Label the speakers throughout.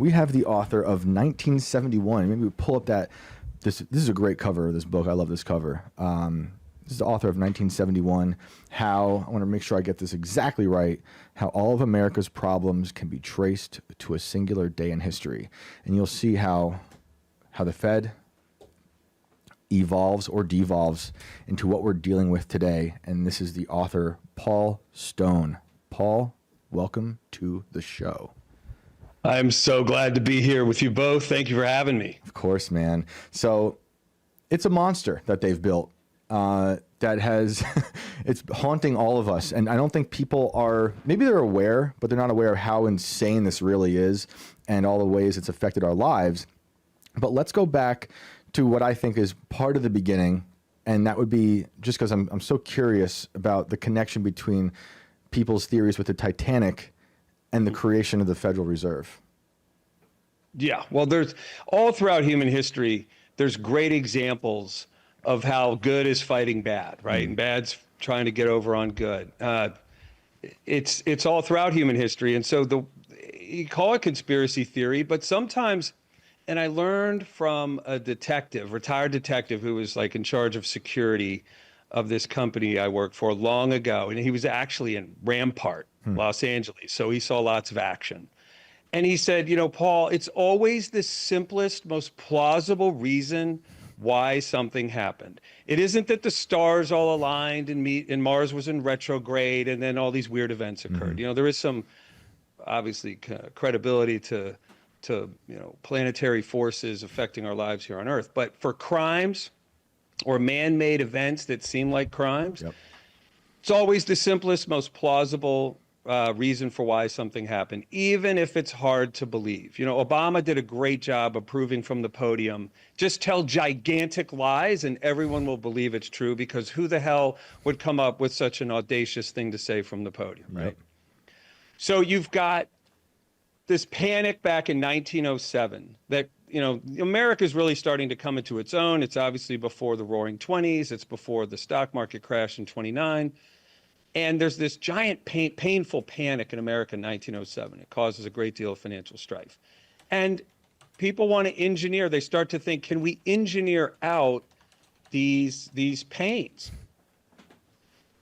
Speaker 1: we have the author of 1971. Maybe we pull up that. This is a great cover of this book. I love this cover. This is the author of 1971. How, I want to make sure I get this exactly right, how all of America's problems can be traced to a singular day in history. And you'll see how the Fed evolves or devolves into what we're dealing with today. And this is the author, Paul Stone. Paul, welcome to the show.
Speaker 2: I'm so glad to be here with you both. Thank you for having me.
Speaker 1: Of course, man. So it's a monster that they've built that has, it's haunting all of us. And I don't think people are, maybe they're aware, but they're not aware of how insane this really is and all the ways it's affected our lives. But let's go back to what I think is part of the beginning. And that would be, just because I'm so curious about the connection between people's theories with the Titanic and the creation of the Federal Reserve.
Speaker 2: Yeah, well, there's all throughout human history, there's great examples of how good is fighting bad, right? And bad's trying to get over on good. It's all throughout human history. And so you call it conspiracy theory, but sometimes, and I learned from a detective, retired detective who was like in charge of security of this company I worked for long ago. And he was actually in Rampart, Los Angeles. So he saw lots of action. And he said, you know, Paul, it's always the simplest, most plausible reason why something happened. It isn't that the stars all aligned and Mars was in retrograde and then all these weird events occurred. You know, there is some obviously credibility to planetary forces affecting our lives here on Earth. But for crimes or man-made events that seem like crimes, it's always the simplest, most plausible reason for why something happened, even if it's hard to believe. You know, Obama did a great job of proving from the podium, just tell gigantic lies and everyone will believe it's true, because who the hell would come up with such an audacious thing to say from the podium, right? So you've got this panic back in 1907 that, you know, America's really starting to come into its own. It's obviously before the Roaring '20s. It's before the stock market crash in '29. And there's this giant painful panic in America in 1907. It causes a great deal of financial strife. And people want to engineer. They start to think, can we engineer out these pains?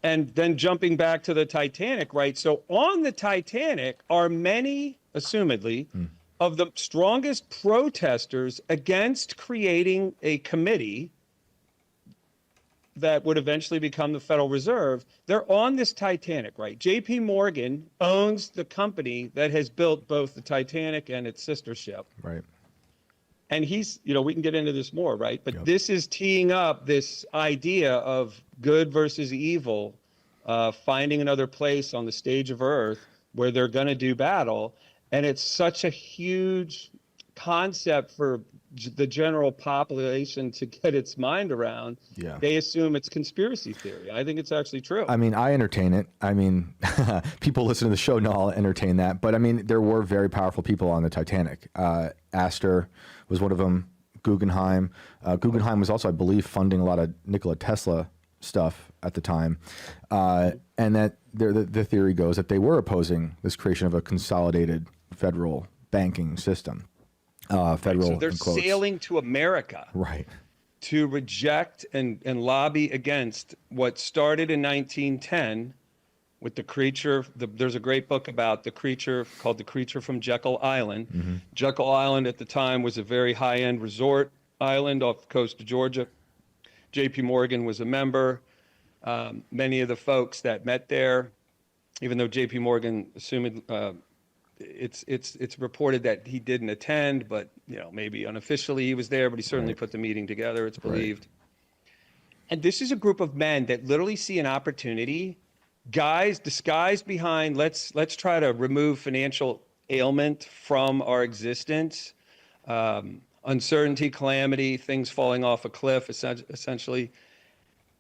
Speaker 2: And then jumping back to the Titanic, right? So on the Titanic are many, assumedly, of the strongest protesters against creating a committee that would eventually become the Federal Reserve. They're on this Titanic, right? JP Morgan owns the company that has built both the Titanic and its sister ship.
Speaker 1: Right.
Speaker 2: And he's, you know, we can get into this more, right? But this is teeing up this idea of good versus evil, finding another place on the stage of Earth where they're going to do battle. And it's such a huge concept for the general population to get its mind around. They assume it's conspiracy theory. I think it's actually true.
Speaker 1: I mean, I entertain it. I mean, people listen to the show know I'll entertain that. But I mean, there were very powerful people on the Titanic. Astor was one of them. Guggenheim. Guggenheim was also, I believe, funding a lot of Nikola Tesla stuff at the time. And that the theory goes that they were opposing this creation of a consolidated federal banking system. Federal,
Speaker 2: so they're sailing to America,
Speaker 1: right,
Speaker 2: to reject and lobby against what started in 1910 with the creature. There's a great book about the creature called The Creature from Jekyll Island. Jekyll Island at the time was a very high-end resort island off the coast of Georgia. JP Morgan was a member. Many of the folks that met there, even though JP Morgan assumed it's reported that he didn't attend, but you know, maybe unofficially he was there, but he certainly put the meeting together, it's believed. And this is a group of men that literally see an opportunity, guys disguised behind let's try to remove financial ailment from our existence, uncertainty, calamity, things falling off a cliff, essentially.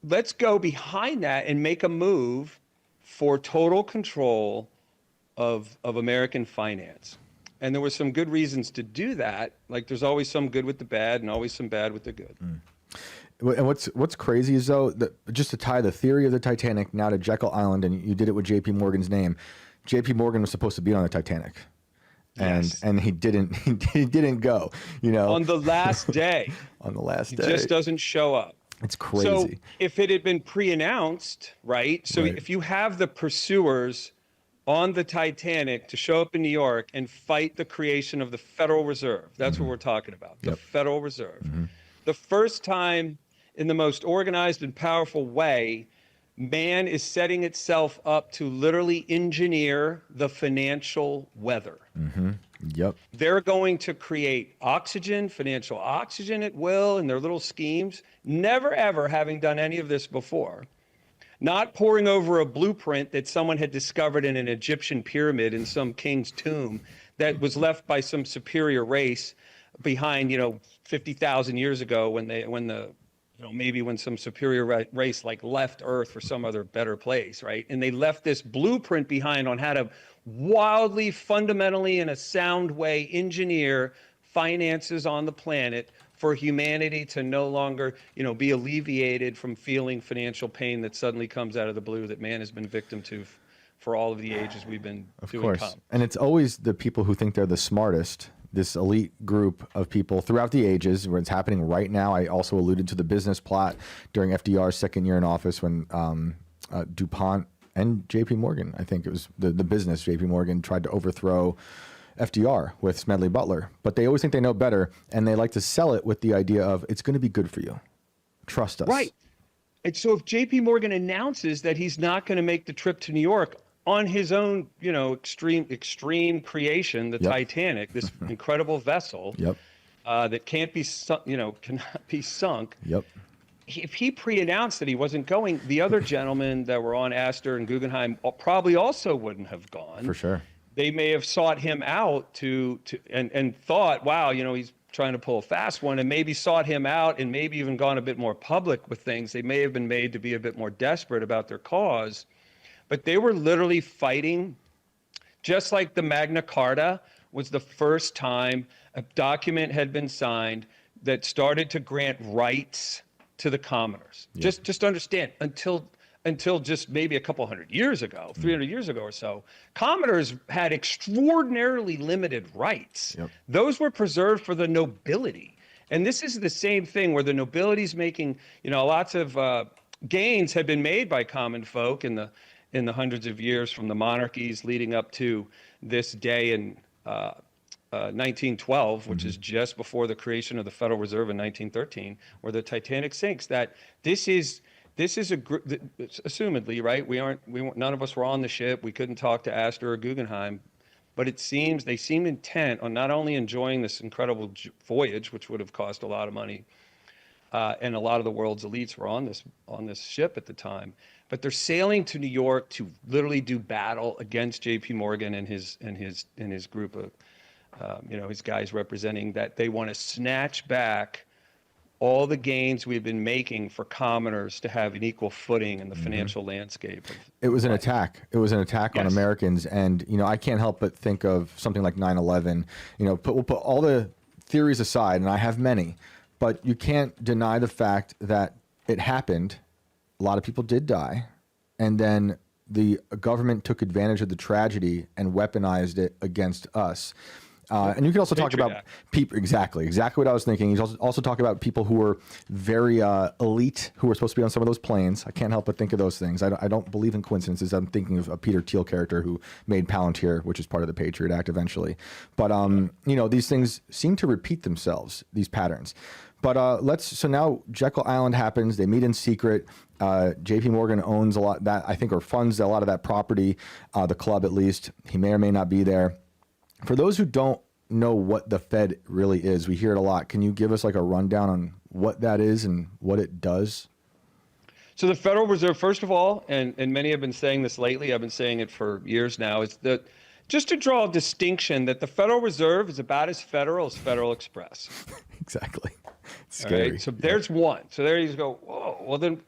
Speaker 2: Let's go behind that and make a move for total control of American finance. And there were some good reasons to do that. Like there's always some good with the bad and always some bad with the good.
Speaker 1: And what's crazy is though, that just to tie the theory of the Titanic now to Jekyll Island, and you did it with JP Morgan's name. JP Morgan was supposed to be on the Titanic.
Speaker 2: Yes.
Speaker 1: and he didn't he didn't go, you know,
Speaker 2: On the last day.
Speaker 1: on the last
Speaker 2: He
Speaker 1: day.
Speaker 2: just doesn't show up.
Speaker 1: It's
Speaker 2: So
Speaker 1: crazy.
Speaker 2: if it had been pre-announced, right? So
Speaker 1: Right.
Speaker 2: if you have the pursuers on the Titanic to show up in New York and fight the creation of the Federal Reserve, that's what we're talking about, the
Speaker 1: Yep.
Speaker 2: Federal Reserve. The first time in the most organized and powerful way, man is setting itself up to literally engineer the financial weather.
Speaker 1: Yep.
Speaker 2: They're going to create oxygen, financial oxygen at will in their little schemes, never ever having done any of this before. Not poring over a blueprint that someone had discovered in an Egyptian pyramid in some king's tomb that was left by some superior race behind, 50,000 years ago maybe when some superior race like left Earth for some other better place, right? And they left this blueprint behind on how to wildly, fundamentally, in a sound way, engineer finances on the planet for humanity to no longer, be alleviated from feeling financial pain that suddenly comes out of the blue that man has been victim to for all of the ages we've been doing
Speaker 1: Of course.
Speaker 2: commerce.
Speaker 1: And it's always the people who think they're the smartest, this elite group of people throughout the ages, where it's happening right now. I also alluded to the business plot during FDR's second year in office when DuPont and JP Morgan, I think it was the business, JP Morgan, tried to overthrow FDR with Smedley Butler. But they always think they know better, and they like to sell it with the idea of it's going to be good for you. Trust us.
Speaker 2: Right. And so if JP Morgan announces that he's not going to make the trip to New York on his own, extreme creation, the
Speaker 1: Yep.
Speaker 2: Titanic, this incredible vessel
Speaker 1: Yep.
Speaker 2: That can't be, cannot be sunk.
Speaker 1: Yep.
Speaker 2: If he pre-announced that he wasn't going, the other gentlemen that were on Astor and Guggenheim probably also wouldn't have gone.
Speaker 1: For sure.
Speaker 2: They may have sought him out and thought, wow, he's trying to pull a fast one, and maybe sought him out and maybe even gone a bit more public with things. They may have been made to be a bit more desperate about their cause, but they were literally fighting, just like the Magna Carta was the first time a document had been signed that started to grant rights to the commoners.
Speaker 1: Yeah.
Speaker 2: Just understand, until just maybe a couple hundred years ago, 300 years ago or so, commoners had extraordinarily limited rights.
Speaker 1: Yep.
Speaker 2: Those were preserved for the nobility. And this is the same thing where the nobility's making, lots of gains had been made by common folk in the hundreds of years from the monarchies leading up to this day in 1912, which is just before the creation of the Federal Reserve in 1913, where the Titanic sinks. That this is a group, assumedly, right? None of us were on the ship. We couldn't talk to Astor or Guggenheim, but they seem intent on not only enjoying this incredible voyage, which would have cost a lot of money, and a lot of the world's elites were on this ship at the time, but they're sailing to New York to literally do battle against J.P. Morgan and his group of his guys representing that they want to snatch back all the gains we've been making for commoners to have an equal footing in the financial landscape.
Speaker 1: It was an attack. It was an attack on
Speaker 2: Yes.
Speaker 1: Americans. And, I can't help but think of something like 9/11. We'll put all the theories aside, and I have many, but you can't deny the fact that it happened. A lot of people did die. And then the government took advantage of the tragedy and weaponized it against us. And you can also talk
Speaker 2: Patriot
Speaker 1: about
Speaker 2: Act.
Speaker 1: people, exactly what I was thinking. You also talk about people who were very elite, who were supposed to be on some of those planes. I can't help but think of those things. I don't believe in coincidences. I'm thinking of a Peter Thiel character who made Palantir, which is part of the Patriot Act eventually. But, these things seem to repeat themselves, these patterns. But so now Jekyll Island happens. They meet in secret. JP Morgan owns a lot that, I think, or funds a lot of that property, the club at least. He may or may not be there. For those who don't know what the Fed really is, we hear it a lot. Can you give us like a rundown on what that is and what it does?
Speaker 2: So the Federal Reserve, first of all, and many have been saying this lately, I've been saying it for years now, is that just to draw a distinction that the Federal Reserve is about as federal as Federal Express.
Speaker 1: Exactly. It's
Speaker 2: All
Speaker 1: scary.
Speaker 2: right? So there's one. So there you go, whoa, well then,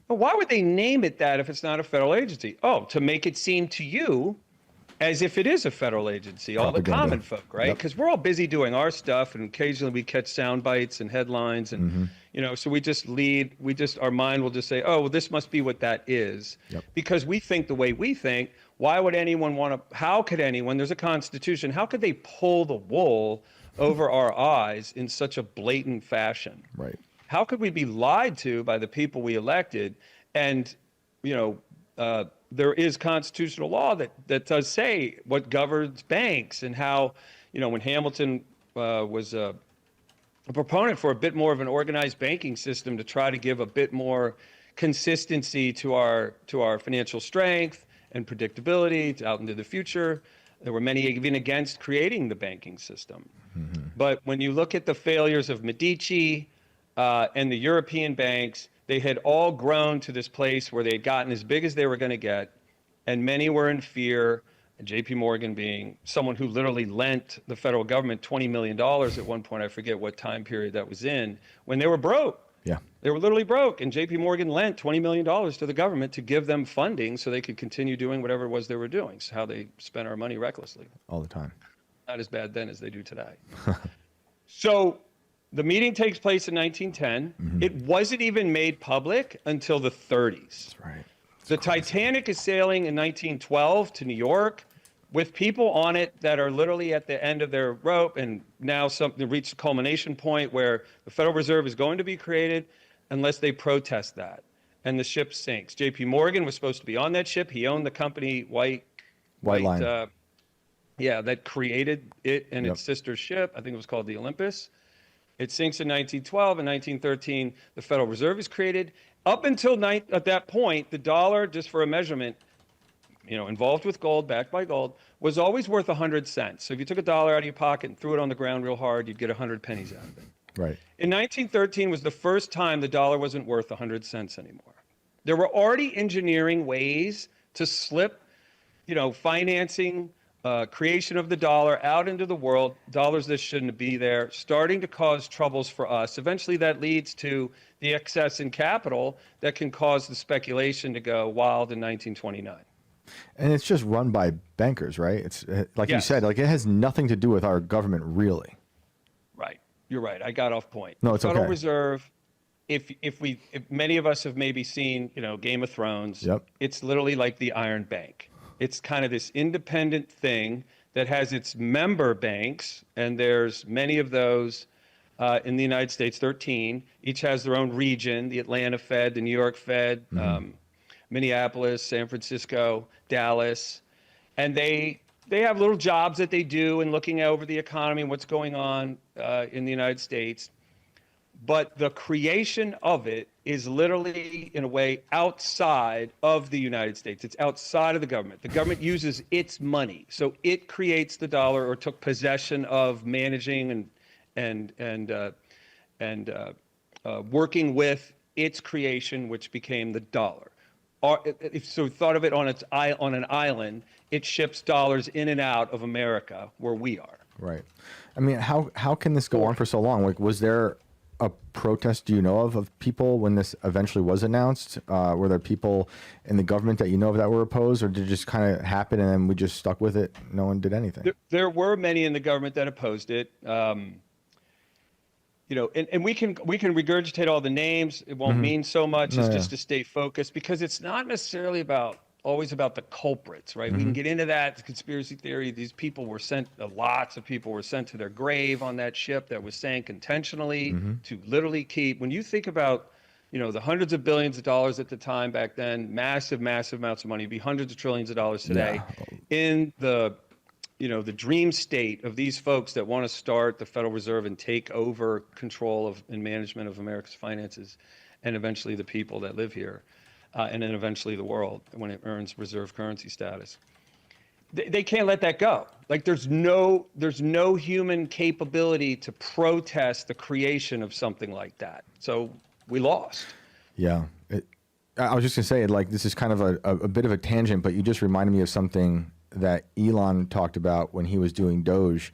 Speaker 2: why would they name it that if it's not a federal agency? Oh, to make it seem to you as if it is a federal agency, all the
Speaker 1: Propaganda.
Speaker 2: common folk, right?
Speaker 1: Yep.
Speaker 2: Because we're all busy doing our stuff, and occasionally we catch sound bites and headlines, and so we just lead. Our mind will just say, "Oh, well, this must be what that is,"
Speaker 1: Yep.
Speaker 2: because we think the way we think. Why would anyone want to? How could anyone? There's a constitution. How could they pull the wool over our eyes in such a blatant fashion?
Speaker 1: Right.
Speaker 2: How could we be lied to by the people we elected? And there is constitutional law that does say what governs banks, and how, when Hamilton was a proponent for a bit more of an organized banking system to try to give a bit more consistency to our financial strength and predictability out into the future. There were many even against creating the banking system. But when you look at the failures of Medici and the European banks, they had all grown to this place where they had gotten as big as they were going to get, and many were in fear. And J.P. Morgan being someone who literally lent the federal government $20 million at one point, I forget what time period that was in, when they were broke.
Speaker 1: Yeah.
Speaker 2: They were literally broke, and J.P. Morgan lent $20 million to the government to give them funding so they could continue doing whatever it was they were doing. So how they spent our money recklessly.
Speaker 1: All the time.
Speaker 2: Not as bad then as they do today. So the meeting takes place in 1910. It wasn't even made public until the 30s.
Speaker 1: That's right.
Speaker 2: The Titanic is sailing in 1912 to New York with people on it that are literally at the end of their rope, and now something reached a culmination point where the Federal Reserve is going to be created unless they protest that, and the ship sinks. J.P. Morgan was supposed to be on that ship. He owned the company White
Speaker 1: Line.
Speaker 2: That created it and its sister ship. I think it was called the Olympus. It sinks in 1912. In 1913, the Federal Reserve is created. Up until at that point, the dollar, just for a measurement, involved with gold, backed by gold, was always worth 100 cents. So if you took a dollar out of your pocket and threw it on the ground real hard, you'd get 100 pennies out of it.
Speaker 1: Right.
Speaker 2: In 1913 was the first time the dollar wasn't worth 100 cents anymore. There were already engineering ways to slip, financing, creation of the dollar out into the world, dollars that shouldn't be there, starting to cause troubles for us. Eventually that leads to the excess in capital that can cause the speculation to go wild in 1929.
Speaker 1: And it's just run by bankers, right? It's like you
Speaker 2: Yes.
Speaker 1: said, like it has nothing to do with our government, really.
Speaker 2: Right. You're right. I got off point.
Speaker 1: No, it's
Speaker 2: Federal
Speaker 1: okay.
Speaker 2: Reserve, if many of us have maybe seen, Game of Thrones,
Speaker 1: Yep.
Speaker 2: It's literally like the Iron Bank. It's kind of this independent thing that has its member banks, and there's many of those in the United States, 13. Each has their own region, the Atlanta Fed, the New York Fed, Minneapolis, San Francisco, Dallas. And they have little jobs that they do in looking over the economy and what's going on in the United States. But the creation of it is literally, in a way, outside of the United States. It's outside of the government. The government uses its money. So it creates the dollar, or took possession of managing and working with its creation, which became the dollar. So thought of it on an island, it ships dollars in and out of America where we are.
Speaker 1: Right. I mean, how can this go on for so long? Like, was there a protest, do you know of people when this eventually was announced? Were there people in the government that you know of that were opposed, or did it just kind of happen and then we just stuck with it? No one did anything.
Speaker 2: There were many in the government that opposed it. And we can regurgitate all the names. It won't mean so much. It's just to stay focused, because it's not necessarily always about the culprits, right? We can get into that. It's conspiracy theory. These people were sent, lots of people were sent to their grave on that ship that was sank intentionally to literally keep. When you think about, the hundreds of billions of dollars at the time back then, massive, massive amounts of money, it'd be hundreds of trillions of dollars today, in the dream state of these folks that want to start the Federal Reserve and take over control of and management of America's finances, and eventually the people that live here. And then eventually the world, when it earns reserve currency status. They can't let that go. Like there's no human capability to protest the creation of something like that. So we lost.
Speaker 1: Yeah. I was just gonna say, like, this is kind of a bit of a tangent, but you just reminded me of something that Elon talked about when he was doing Doge,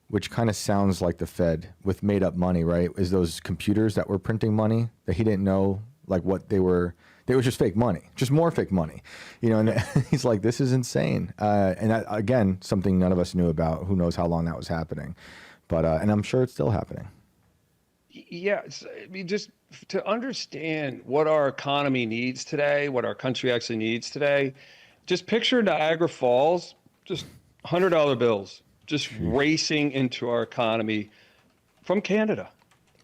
Speaker 1: which kind of sounds like the Fed with made up money, right? Is those computers that were printing money that he didn't know like what they were just fake money, just more fake money, and he's like, this is insane. And that, again, something none of us knew about. Who knows how long that was happening, but and I'm sure it's still happening.
Speaker 2: Yeah, I mean, just to understand what our economy needs today, what our country actually needs today, just picture Niagara Falls, just $100 bills, just racing into our economy from Canada,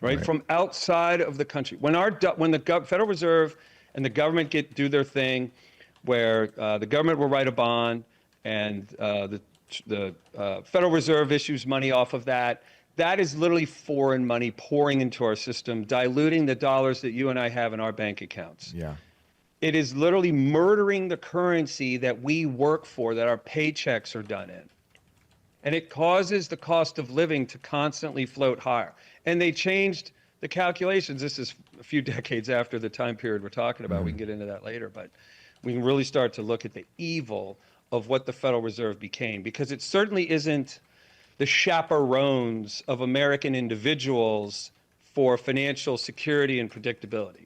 Speaker 2: right? From outside of the country. When the Federal Reserve and the government do their thing, where the government will write a bond and the Federal Reserve issues money off of that. That is literally foreign money pouring into our system, diluting the dollars that you and I have in our bank accounts.
Speaker 1: Yeah.
Speaker 2: It is literally murdering the currency that we work for, that our paychecks are done in. And it causes the cost of living to constantly float higher. And they changed the calculations. This is a few decades after the time period we're talking about. We can get into that later, but we can really start to look at the evil of what the Federal Reserve became, because it certainly isn't the chaperones of American individuals for financial security and predictability.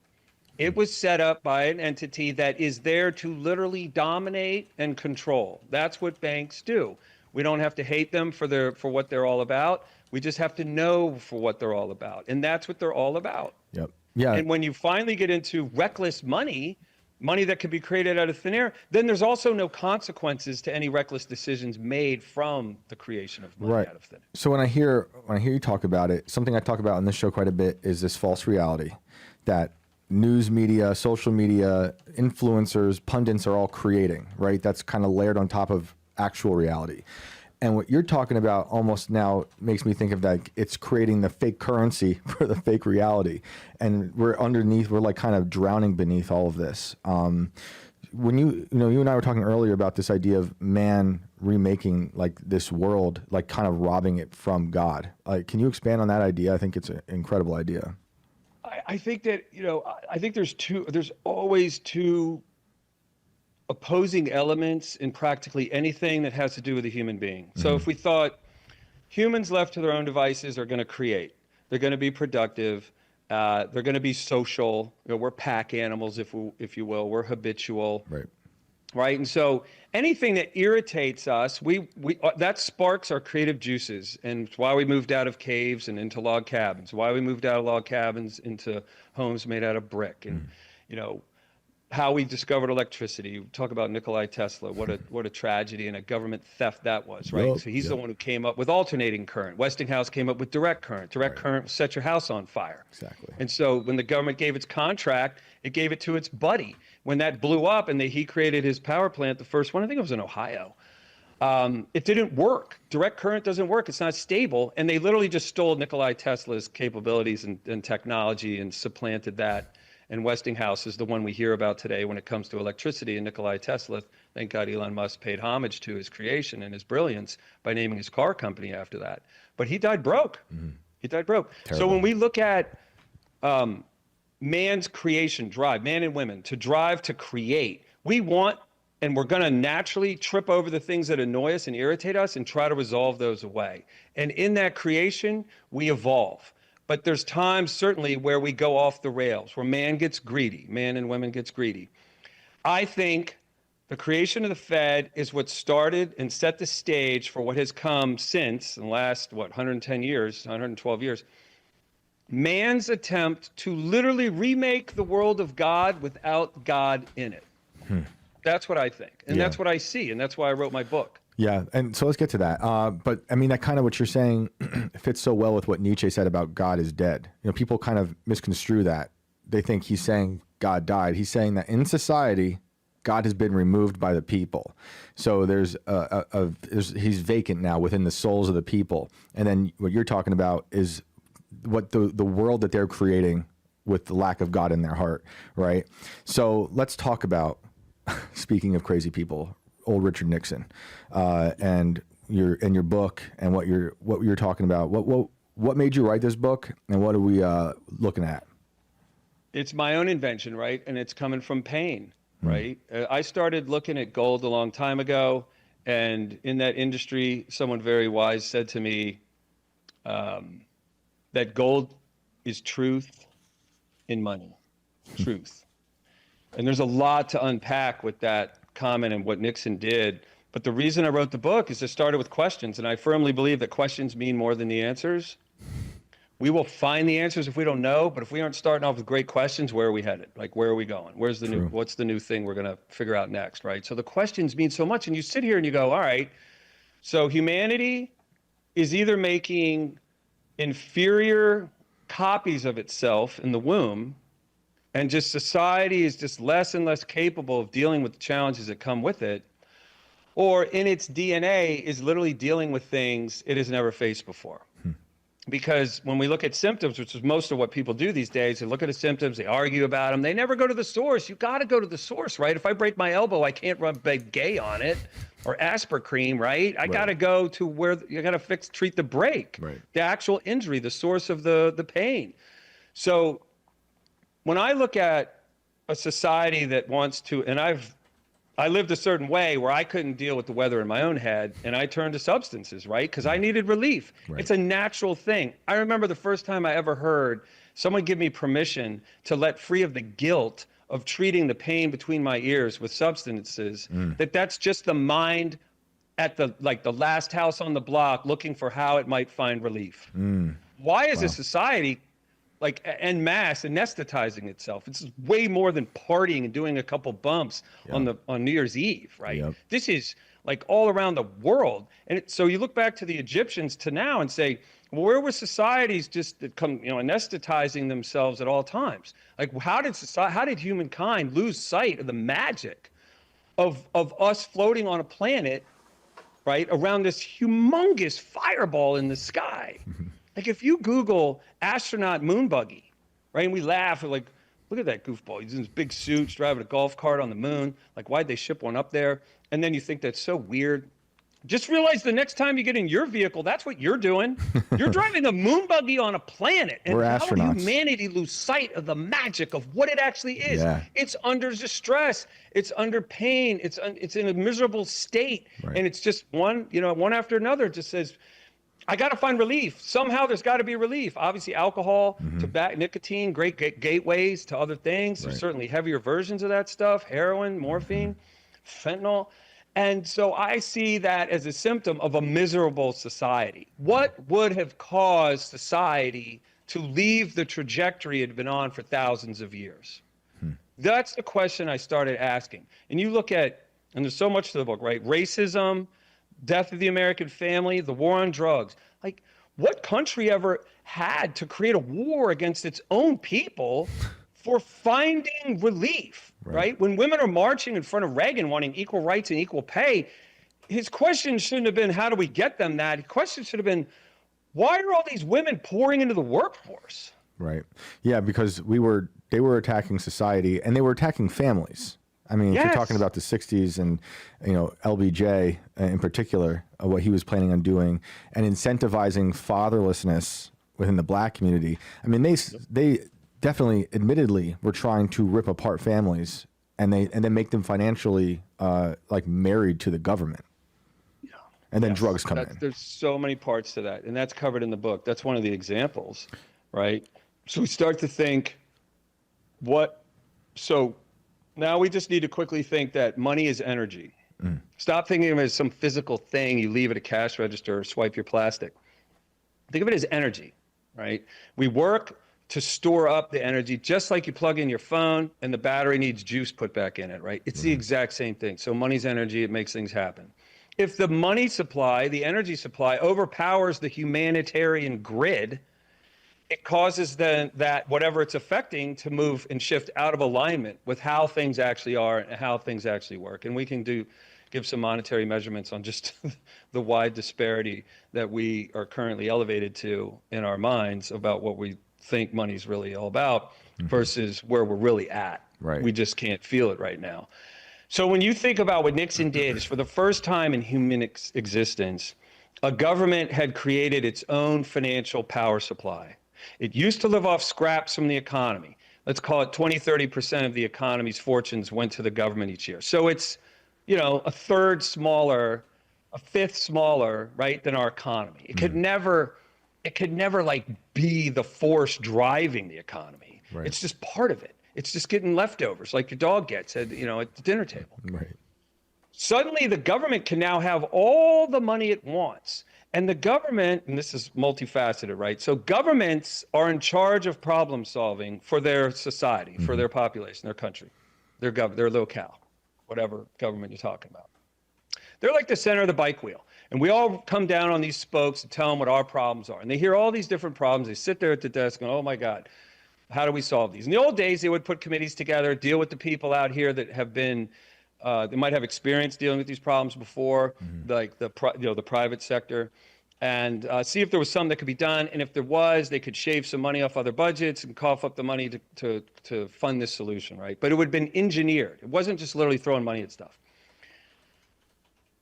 Speaker 2: It was set up by an entity that is there to literally dominate and control. That's what banks do. We don't have to hate them for what they're all about. We just have to know for what they're all about. And that's what they're all about.
Speaker 1: Yep. Yeah.
Speaker 2: And when you finally get into reckless money that can be created out of thin air, then there's also no consequences to any reckless decisions made from the creation of money out of thin air.
Speaker 1: So when I hear you talk about it, something I talk about on this show quite a bit is this false reality that news media, social media, influencers, pundits are all creating, right? That's kind of layered on top of actual reality. And what you're talking about almost now makes me think of that it's creating the fake currency for the fake reality. And we're like kind of drowning beneath all of this. When you and I were talking earlier about this idea of man remaking like this world, like kind of robbing it from God. Can you expand on that idea? I think it's an incredible idea.
Speaker 2: I think that, I think there's always two opposing elements in practically anything that has to do with a human being. So if we thought humans left to their own devices are going to create, they're going to be productive, they're going to be social, we're pack animals, if you will, we're habitual. Right. And so anything that irritates us, that sparks our creative juices. And it's why we moved out of caves and into log cabins, why we moved out of log cabins into homes made out of brick. And, how we discovered electricity. Talk about Nikola Tesla. What a tragedy and a government theft that was, right? So he's the one who came up with alternating current. Westinghouse came up with direct current. Direct current will set your house on fire.
Speaker 1: Exactly.
Speaker 2: And so when the government gave its contract, it gave it to its buddy. When that blew up and he created his power plant, the first one, I think it was in Ohio, it didn't work. Direct current doesn't work. It's not stable. And they literally just stole Nikola Tesla's capabilities and technology and supplanted that. And Westinghouse is the one we hear about today when it comes to electricity. And Nikola Tesla, thank God Elon Musk paid homage to his creation and his brilliance by naming his car company after that. But he died broke. He died broke. Terrible. So when we look at man's creation drive, man and women, to drive to create, we want, and we're going to naturally trip over the things that annoy us and irritate us and try to resolve those away. And in that creation, we evolve. But there's times certainly where we go off the rails, where man gets greedy, man and women gets greedy. I think the creation of the Fed is what started and set the stage for what has come since in the last, 110 years, 112 years. Man's attempt to literally remake the world of God without God in it. That's what I think. And that's what I see. And that's why I wrote my book.
Speaker 1: Yeah, and so let's get to that. But I mean, that kind of what you're saying fits so well with what Nietzsche said about God is dead. People kind of misconstrue that. They think he's saying God died. He's saying that in society, God has been removed by the people. So there's he's vacant now within the souls of the people. And then what you're talking about is what the world that they're creating with the lack of God in their heart, right? So let's talk about, speaking of crazy people, old Richard Nixon, and your book and what you're talking about. What made you write this book, and what are we looking at?
Speaker 2: It's my own invention, right? And it's coming from pain, right? I started looking at gold a long time ago, and in that industry, someone very wise said to me that gold is truth in money. truth. And there's a lot to unpack with that comment and what Nixon did. But the reason I wrote the book is it started with questions, and I firmly believe that questions mean more than the answers. We will find the answers if we don't know, but if we aren't starting off with great questions, where are we headed? Like, where are we going? What's the new thing we're going to figure out next, right? So the questions mean so much, and you sit here and you go, all right, so humanity is either making inferior copies of itself in the womb, and just society is just less and less capable of dealing with the challenges that come with it, or in its DNA is literally dealing with things it has never faced before. Because when we look at symptoms, which is most of what people do these days, they look at the symptoms, they argue about them, they never go to the source. You got to go to the source, right? If I break my elbow, I can't rub Big Gay on it or Aspirin cream, right? I got to go to where you got to treat the break, the actual injury, the source of the pain. So when I look at a society that wants to, and I lived a certain way where I couldn't deal with the weather in my own head, and I turned to substances, right? Because I needed relief. It's a natural thing. I remember the first time I ever heard someone give me permission to let free of the guilt of treating the pain between my ears with substances, that's just the mind at the last house on the block looking for how it might find relief. Why is a society en masse anesthetizing itself? It's way more than partying and doing a couple bumps on New Year's Eve, right? This is like all around the world. And so you look back to the Egyptians to now and say, well, where were societies just that come, anesthetizing themselves at all times? Like, how did humankind lose sight of the magic of us floating on a planet, right, around this humongous fireball in the sky? Like, if you Google astronaut moon buggy, right, and we laugh, we're like, look at that goofball. He's in his big suits driving a golf cart on the moon. Like, why'd they ship one up there? And then you think that's so weird. Just realize the next time you get in your vehicle, that's what you're doing. You're driving a moon buggy on a planet. And
Speaker 1: We're
Speaker 2: how
Speaker 1: astronauts.
Speaker 2: will humanity lose sight of the magic of what it actually is? Yeah. It's under distress. It's under pain. It's in a miserable state. Right. And it's just one after another. It just says, I got to find relief. Somehow there's got to be relief. Obviously, alcohol, tobacco, nicotine, great gateways to other things. There's certainly heavier versions of that stuff, heroin, morphine, fentanyl. And so I see that as a symptom of a miserable society. What would have caused society to leave the trajectory it had been on for thousands of years? That's the question I started asking. And you look at, and there's so much to the book, right? Racism, death of the American family, the war on drugs. Like, what country ever had to create a war against its own people for finding relief, right? When women are marching in front of Reagan wanting equal rights and equal pay, his question shouldn't have been, how do we get them that? His question should have been, why are all these women pouring into the workforce?
Speaker 1: Right. Yeah, because they were attacking society, and they were attacking families. I mean, if you're talking about the 60s and, LBJ in particular, what he was planning on doing and incentivizing fatherlessness within the black community. I mean, they definitely, admittedly, were trying to rip apart families and then make them financially married to the government. Yeah. And then drugs come in.
Speaker 2: There's so many parts to that, and that's covered in the book. That's one of the examples, right? So we start to think, now we just need to quickly think that money is energy. Stop thinking of it as some physical thing you leave at a cash register or swipe your plastic. Think of it as energy, right? We work to store up the energy, just like you plug in your phone and the battery needs juice put back in it, right? It's the exact same thing. So money's energy, it makes things happen. If the money supply, the energy supply, overpowers the humanitarian grid, it causes that whatever it's affecting to move and shift out of alignment with how things actually are and how things actually work. And we can give some monetary measurements on just the wide disparity that we are currently elevated to in our minds about what we think money's really all about versus where we're really at.
Speaker 1: Right.
Speaker 2: We just can't feel it right now. So when you think about what Nixon did, is for the first time in human existence, a government had created its own financial power supply. It used to live off scraps from the economy. Let's call it 20-30% of the economy's fortunes went to the government each year. So it's, a third smaller, a fifth smaller, right, than our economy. It could never be the force driving the economy. Right. It's just part of it. It's just getting leftovers like your dog gets at, at the dinner table.
Speaker 1: Right.
Speaker 2: Suddenly the government can now have all the money it wants. And the government, and this is multifaceted, right? So governments are in charge of problem solving for their society, for their population, their country, their locale, whatever government you're talking about. They're like the center of the bike wheel. And we all come down on these spokes and tell them what our problems are. And they hear all these different problems. They sit there at the desk and, oh my God, how do we solve these? In the old days, they would put committees together, deal with the people out here that have been, they might have experience dealing with these problems before, like the private sector, and see if there was something that could be done. And if there was, they could shave some money off other budgets and cough up the money to fund this solution, right? But it would have been engineered. It wasn't just literally throwing money at stuff.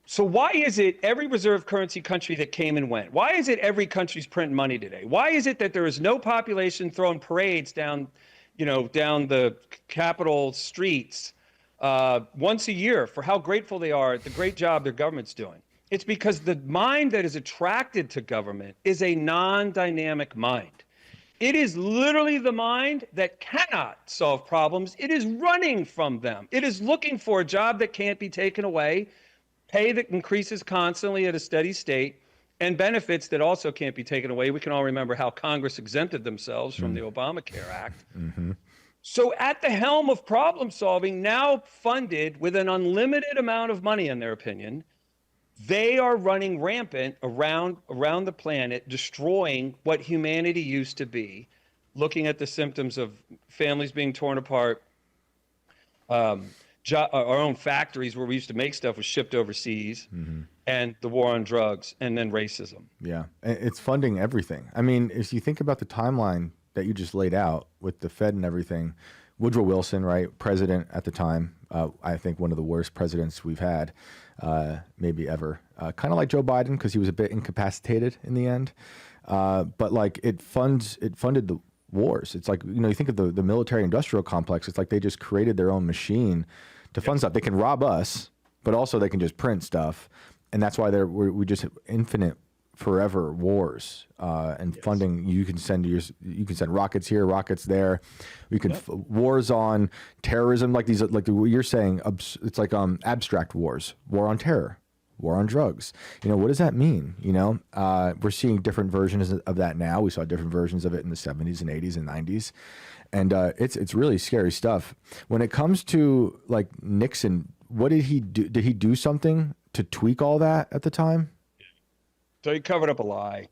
Speaker 2: So why is it every reserve currency country that came and went? Why is it every country's printing money today? Why is it that there is no population throwing parades down the capital streets once a year for how grateful they are at the great job their government's doing? It's because the mind that is attracted to government is a non-dynamic mind. It is literally the mind that cannot solve problems. It is running from them. It is looking for a job that can't be taken away, pay that increases constantly at a steady state, and benefits that also can't be taken away. We can all remember how Congress exempted themselves from the Obamacare Act. So at the helm of problem solving, now funded with an unlimited amount of money, in their opinion, they are running rampant around the planet, destroying what humanity used to be, looking at the symptoms of families being torn apart, our own factories where we used to make stuff was shipped overseas, and the war on drugs, and then racism.
Speaker 1: Yeah, it's funding everything. I mean, if you think about the timeline that you just laid out with the Fed and everything, Woodrow Wilson, right, president at the time, I think one of the worst presidents we've had, maybe ever. Kind of like Joe Biden, because he was a bit incapacitated in the end. But like it funded the wars. It's like, you think of the military industrial complex. It's like they just created their own machine to fund stuff. They can rob us, but also they can just print stuff. And that's why we just have infinite forever wars and funding. You can send rockets here, rockets there. We could wars on terrorism, like these, like what you're saying. It's like abstract wars, war on terror, war on drugs. What does that mean? We're seeing different versions of that now. We saw different versions of it in the 70s and 80s and 90s, and it's really scary stuff. When it comes to like Nixon, what did he do? Did he do something to tweak all that at the time?
Speaker 2: So he covered up a lie.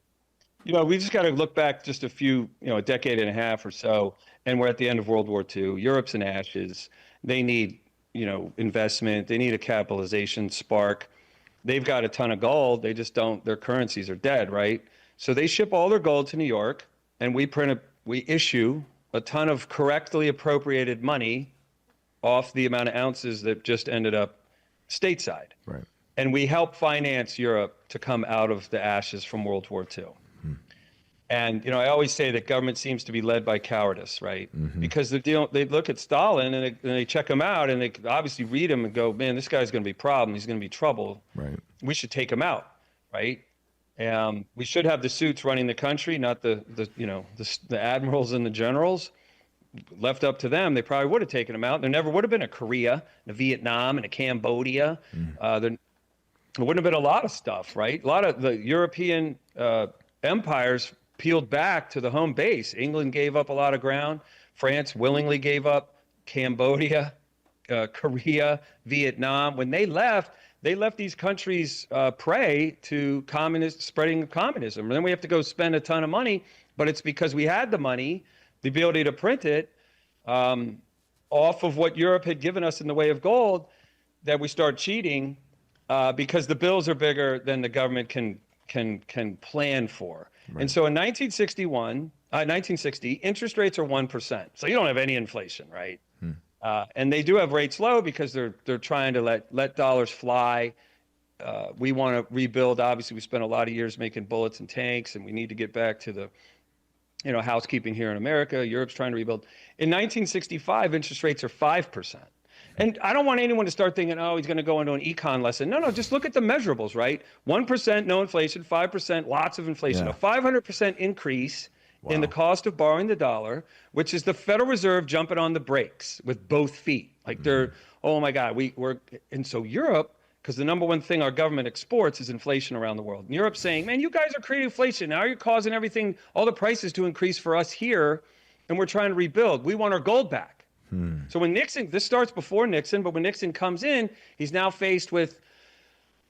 Speaker 2: We just got to look back just a decade and a half or so, and we're at the end of World War II. Europe's in ashes. They need, investment. They need a capitalization spark. They've got a ton of gold. They just don't, their currencies are dead, right? So they ship all their gold to New York, and we issue a ton of correctly appropriated money off the amount of ounces that just ended up stateside.
Speaker 1: Right.
Speaker 2: And we help finance Europe to come out of the ashes from World War II. And, I always say that government seems to be led by cowardice, right? Because they look at Stalin and they check him out, and they obviously read him and go, man, this guy's going to be a problem. He's going to be trouble.
Speaker 1: Right.
Speaker 2: We should take him out, right? We should have the suits running the country, not the admirals and the generals. Left up to them, they probably would have taken him out. There never would have been a Korea, a Vietnam, and a Cambodia. There wouldn't have been a lot of stuff, right? A lot of the European empires peeled back to the home base. England gave up a lot of ground. France willingly gave up Cambodia, Korea, Vietnam. When they left these countries prey to spreading communism. And then we have to go spend a ton of money, but it's because we had the money, the ability to print it off of what Europe had given us in the way of gold, that we start cheating. Because the bills are bigger than the government can plan for. Right. And so in 1960, interest rates are 1%. So you don't have any inflation, right? And they do have rates low because they're trying to let dollars fly. We want to rebuild. Obviously, we spent a lot of years making bullets and tanks, and we need to get back to the housekeeping here in America. Europe's trying to rebuild. In 1965, interest rates are 5%. And I don't want anyone to start thinking, oh, he's going to go into an econ lesson. No, just look at the measurables, right? 1%, no inflation, 5%, lots of inflation.
Speaker 1: Yeah.
Speaker 2: A 500% increase in the cost of borrowing the dollar, which is the Federal Reserve jumping on the brakes with both feet. Like they're, oh my God, and so Europe, because the number one thing our government exports is inflation around the world. And Europe's saying, man, you guys are creating inflation. Now you're causing everything, all the prices to increase for us here, and we're trying to rebuild. We want our gold back. So when Nixon, this starts before Nixon, but when Nixon comes in, he's now faced with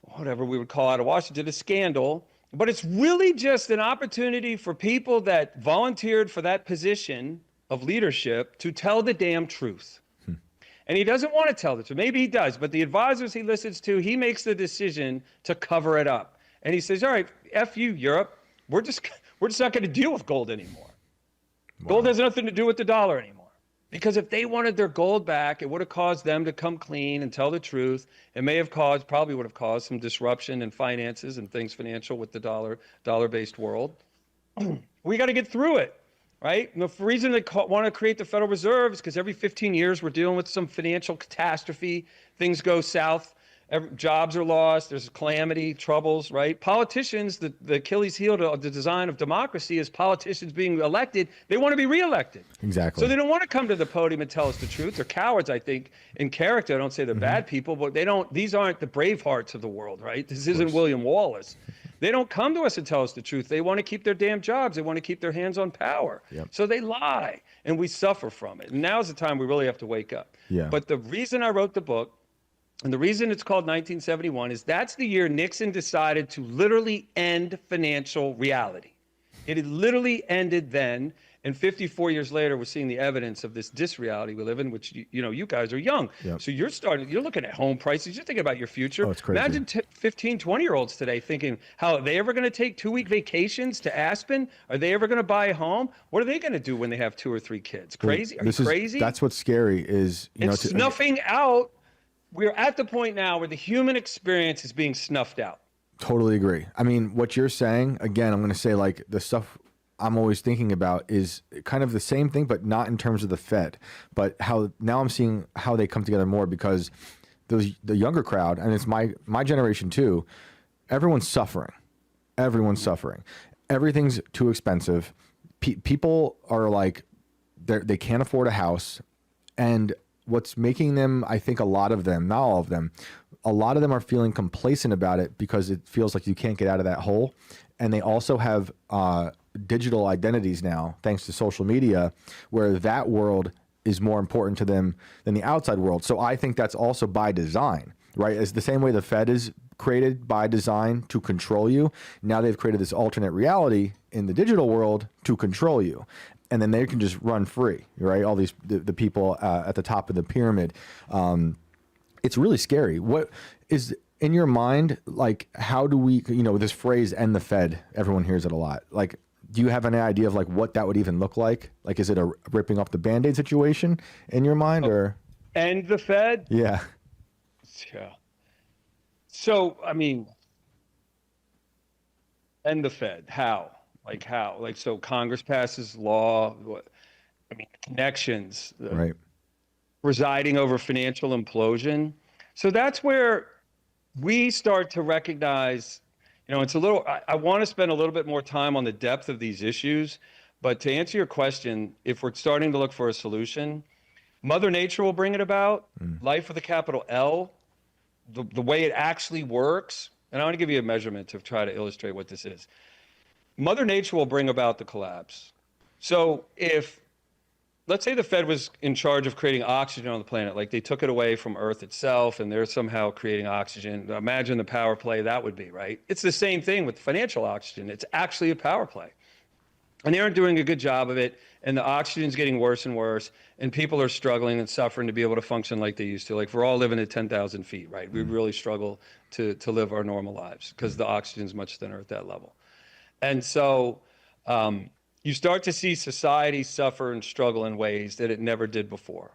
Speaker 2: whatever we would call out of Washington, a scandal. But it's really just an opportunity for people that volunteered for that position of leadership to tell the damn truth. And he doesn't want to tell the truth. Maybe he does, but the advisors he listens to, he makes the decision to cover it up. And he says, all right, F you, Europe. We're just not going to deal with gold anymore. Gold has nothing to do with the dollar anymore. Because if they wanted their gold back, it would have caused them to come clean and tell the truth. It may have probably would have caused some disruption in finances and things financial with the dollar-based world. We got to get through it, right? And the reason they want to create the Federal Reserve is because every 15 years we're dealing with some financial catastrophe. Things go south. Jobs are lost. There's calamity, troubles, right? Politicians, the Achilles heel to the design of democracy is politicians being elected. They want to be reelected.
Speaker 1: Exactly.
Speaker 2: So they don't want to come to the podium and tell us the truth. They're cowards, I think, in character. I don't say they're bad people, but these aren't the Bravehearts of the world, right? This isn't William Wallace. They don't come to us and tell us the truth. They want to keep their damn jobs. They want to keep their hands on power.
Speaker 1: Yep.
Speaker 2: So they lie, and we suffer from it. And now's the time we really have to wake up.
Speaker 1: Yeah.
Speaker 2: But the reason I wrote the book, and the reason it's called 1971, is that's the year Nixon decided to literally end financial reality. It had literally ended then, and 54 years later, we're seeing the evidence of this disreality we live in, which, you guys are young.
Speaker 1: Yep.
Speaker 2: So you're looking at home prices, you're thinking about your future.
Speaker 1: Oh, it's crazy.
Speaker 2: Imagine 15, 20-year-olds today thinking, how are they ever going to take 2-week vacations to Aspen? Are they ever going to buy a home? What are they going to do when they have 2 or 3 kids? Crazy? Are you crazy?
Speaker 1: That's what's scary is,
Speaker 2: it's snuffing out. We're at the point now where the human experience is being snuffed out.
Speaker 1: Totally agree. I mean, what you're saying, again, I'm going to say like the stuff I'm always thinking about is kind of the same thing, but not in terms of the Fed, but how now I'm seeing how they come together more because the younger crowd, and it's my generation too, everyone's suffering. Everyone's suffering. Everything's too expensive. People are like, they can't afford a house. And what's making them, I think a lot of them, not all of them, a lot of them are feeling complacent about it because it feels like you can't get out of that hole. And they also have digital identities now, thanks to social media, where that world is more important to them than the outside world. So I think that's also by design, right? It's the same way the Fed is created by design to control you. Now they've created this alternate reality in the digital world to control you. And then they can just run free, right? All these, the people at the top of the pyramid. It's really scary. What is in your mind, like, how do we, this phrase, end the Fed, everyone hears it a lot. Like, do you have any idea of like what that would even look like? Like, is it a ripping off the Band-Aid situation in your mind or?
Speaker 2: End the Fed?
Speaker 1: Yeah.
Speaker 2: Yeah. So, I mean, end the Fed, how? Like how? Like, so Congress passes law, connections,
Speaker 1: right,
Speaker 2: presiding over financial implosion. So that's where we start to recognize, it's a little, I want to spend a little bit more time on the depth of these issues, but to answer your question, if we're starting to look for a solution, Mother Nature will bring it about, life with a capital L, the way it actually works. And I want to give you a measurement to try to illustrate what this is. Mother Nature will bring about the collapse. So if, let's say the Fed was in charge of creating oxygen on the planet, like they took it away from Earth itself and they're somehow creating oxygen. Imagine the power play that would be, right? It's the same thing with financial oxygen. It's actually a power play. And they aren't doing a good job of it, and the oxygen's getting worse and worse, and people are struggling and suffering to be able to function like they used to. Like, we're all living at 10,000 feet, right? We really struggle to live our normal lives because the oxygen's much thinner at that level. And so you start to see society suffer and struggle in ways that it never did before.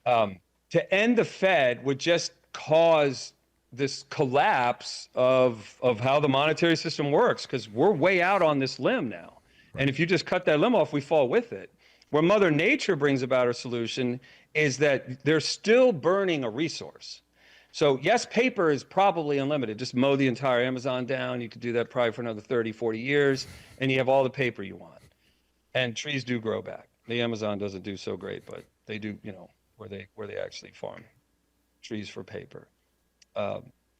Speaker 2: To end the Fed would just cause this collapse of how the monetary system works, because we're way out on this limb now. And if you just cut that limb off, we fall with it. Where Mother Nature brings about a solution is that they're still burning a resource. So yes, paper is probably unlimited. Just mow the entire Amazon down. You could do that probably for another 30, 40 years, and you have all the paper you want. And trees do grow back. The Amazon doesn't do so great, but they do, you know, where they actually farm trees for paper,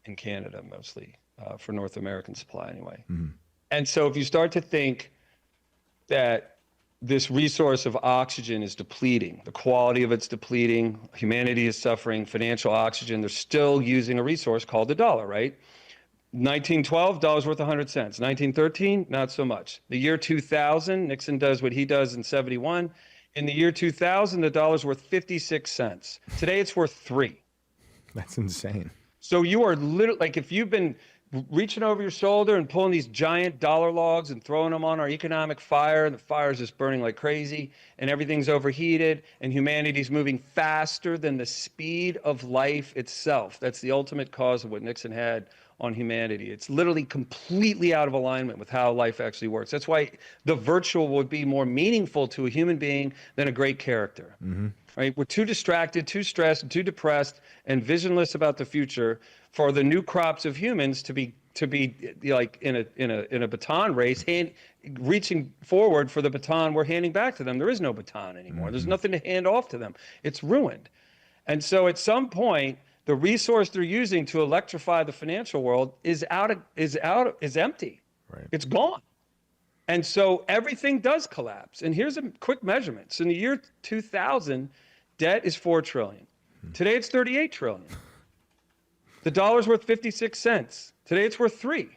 Speaker 2: in Canada mostly, for North American supply anyway. And so if you start to think that this resource of oxygen is depleting, the quality of it's depleting, humanity is suffering financial oxygen, they're still using a resource called the dollar, right? 1912, dollars worth 100 cents. 1913, not so much. The year 2000, Nixon does what he does in 71. In the year 2000, the dollar's worth 56 cents. Today, it's worth 3.
Speaker 1: That's insane.
Speaker 2: So you are literally, like, if you've been reaching over your shoulder and pulling these giant dollar logs and throwing them on our economic fire, and the fire is just burning like crazy, and everything's overheated, and humanity's moving faster than the speed of life itself. That's the ultimate cause of what Nixon had on humanity. It's literally completely out of alignment with how life actually works. That's why the virtual would be more meaningful to a human being than a great character. Right? We're too distracted, too stressed, and too depressed, and visionless about the future for the new crops of humans to be like in a baton race, reaching forward for the baton we're handing back to them. There is no baton anymore. There's nothing to hand off to them. It's ruined. And so at some point, the resource they're using to electrify the financial world is empty.
Speaker 1: Right.
Speaker 2: It's gone. And so everything does collapse. And here's a quick measurement. So in the year 2000, debt is 4 trillion. Today it's 38 trillion. The dollar's worth 56 cents. Today it's worth 3.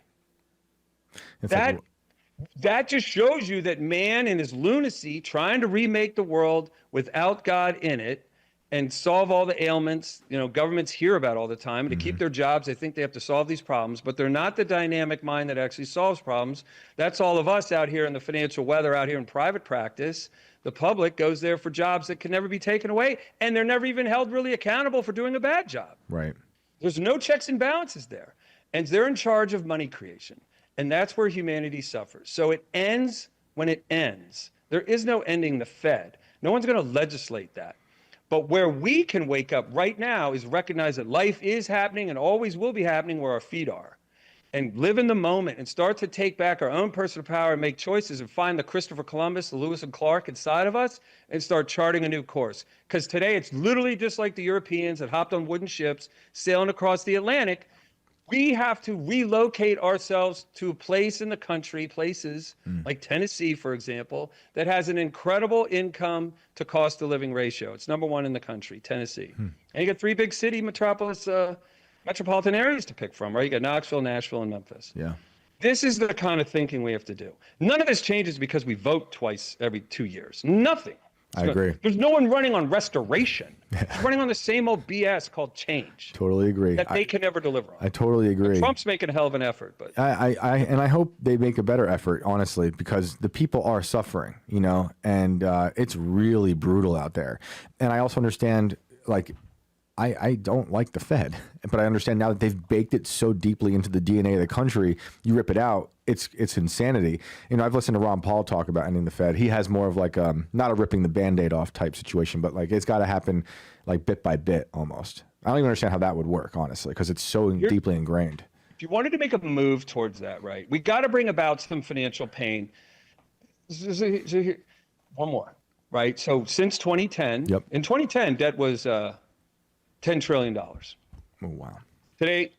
Speaker 2: That just shows you that man in his lunacy trying to remake the world without God in it and solve all the ailments, you know, governments hear about all the time. And to keep their jobs, they think they have to solve these problems, but they're not the dynamic mind that actually solves problems. That's all of us out here in the financial weather, out here in private practice. The public goes there for jobs that can never be taken away, and they're never even held really accountable for doing a bad job.
Speaker 1: Right.
Speaker 2: There's no checks and balances there. And they're in charge of money creation. And that's where humanity suffers. So it ends when it ends. There is no ending the Fed. No one's going to legislate that. But where we can wake up right now is recognize that life is happening and always will be happening where our feet are. And live in the moment and start to take back our own personal power and make choices and find the Christopher Columbus, the Lewis and Clark inside of us and start charting a new course. Because today it's literally just like the Europeans that hopped on wooden ships sailing across the Atlantic. We have to relocate ourselves to a place in the country, places like Tennessee, for example, that has an incredible income to cost of living ratio. It's #1 in the country, Tennessee. And you got 3 big city metropolitan areas to pick from, right? You got Knoxville, Nashville, and Memphis.
Speaker 1: Yeah.
Speaker 2: This is the kind of thinking we have to do. None of this changes because we vote twice every 2 years. Nothing.
Speaker 1: I agree.
Speaker 2: There's no one running on restoration. It's running on the same old BS called change.
Speaker 1: Totally agree.
Speaker 2: That they can never deliver on.
Speaker 1: I totally agree.
Speaker 2: Trump's making a hell of an effort, but
Speaker 1: I hope they make a better effort, honestly, because the people are suffering, you know, and it's really brutal out there. And I also understand, like, I don't like the Fed, but I understand now that they've baked it so deeply into the DNA of the country. You rip it out, it's insanity. You know, I've listened to Ron Paul talk about ending the Fed. He has more of like not a ripping the Band-Aid off type situation, but like it's got to happen like bit by bit almost. I don't even understand how that would work, honestly, because it's so deeply ingrained.
Speaker 2: If you wanted to make a move towards that, right, we got to bring about some financial pain. So here, one more, right? So since 2010, in 2010, debt was $10 trillion.
Speaker 1: Oh, wow.
Speaker 2: Today,